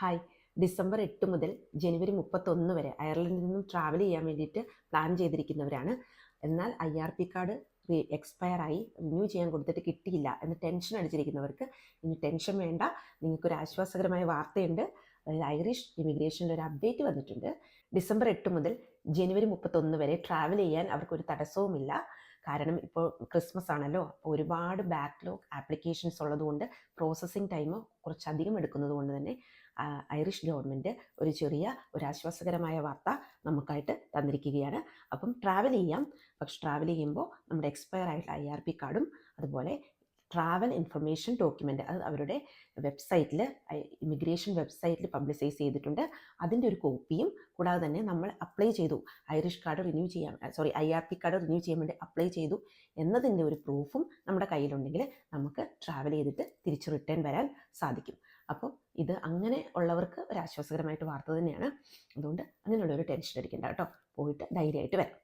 Hi. December 8 മുതൽ ജനുവരി 31 വരെ അയർലൻഡിൽ നിന്നും ട്രാവൽ ചെയ്യാൻ വേണ്ടിയിട്ട് പ്ലാൻ ചെയ്തിരിക്കുന്നവരാണ്. എന്നാൽ IRP കാർഡ് എക്സ്പയർ ആയി റിന്യൂ ചെയ്യാൻ കൊടുത്തിട്ട് കിട്ടിയില്ല എന്ന് ടെൻഷൻ അടിച്ചിരിക്കുന്നവർക്ക് ഇനി ടെൻഷൻ വേണ്ട. നിങ്ങൾക്കൊരു ആശ്വാസകരമായ വാർത്തയുണ്ട്. അതായത് ഐറിഷ് ഇമിഗ്രേഷനിൽ ഒരു അപ്ഡേറ്റ് വന്നിട്ടുണ്ട്. ഡിസംബർ 8 മുതൽ ജനുവരി 31 വരെ ട്രാവൽ ചെയ്യാൻ അവർക്കൊരു തടസ്സവുമില്ല. കാരണം ഇപ്പോൾ ക്രിസ്മസ് ആണല്ലോ, അപ്പോൾ ഒരുപാട് ബാക്ക്ലോഗ് ആപ്ലിക്കേഷൻസ് ഉള്ളതുകൊണ്ട് പ്രോസസ്സിങ് ടൈം കുറച്ചധികം എടുക്കുന്നത് കൊണ്ട് തന്നെ ഐറിഷ് ഗവൺമെൻറ് ഒരു ആശ്വാസകരമായ വാർത്ത നമുക്കായിട്ട് തന്നിരിക്കുകയാണ്. അപ്പം ട്രാവൽ ചെയ്യാം. പക്ഷെ ട്രാവൽ ചെയ്യുമ്പോൾ നമ്മുടെ എക്സ്പയർ ആയിട്ടുള്ള IRP കാർഡും അതുപോലെ ട്രാവൽ ഇൻഫർമേഷൻ ഡോക്യുമെൻ്റ് അത് അവരുടെ വെബ്സൈറ്റിൽ ഇമിഗ്രേഷൻ വെബ്സൈറ്റിൽ പബ്ലിസൈസ് ചെയ്തിട്ടുണ്ട്. അതിൻ്റെ ഒരു കോപ്പിയും കൂടാതെ തന്നെ നമ്മൾ അപ്ലൈ ചെയ്തു IRP കാർഡ് റിന്യൂ ചെയ്യാൻ വേണ്ടി അപ്ലൈ ചെയ്തു എന്നതിൻ്റെ ഒരു പ്രൂഫും നമ്മുടെ കയ്യിലുണ്ടെങ്കിൽ നമുക്ക് ട്രാവൽ ചെയ്തിട്ട് തിരിച്ച് റിട്ടേൺ വരാൻ സാധിക്കും. അപ്പോൾ ഇത് അങ്ങനെ ഉള്ളവർക്ക് ഒരു ആശ്വാസകരമായിട്ട് വാർത്ത തന്നെയാണ്. അതുകൊണ്ട് അങ്ങനെയുള്ളൊരു ടെൻഷൻ അടിക്കേണ്ട കേട്ടോ. പോയിട്ട് ധൈര്യമായിട്ട് വരാം.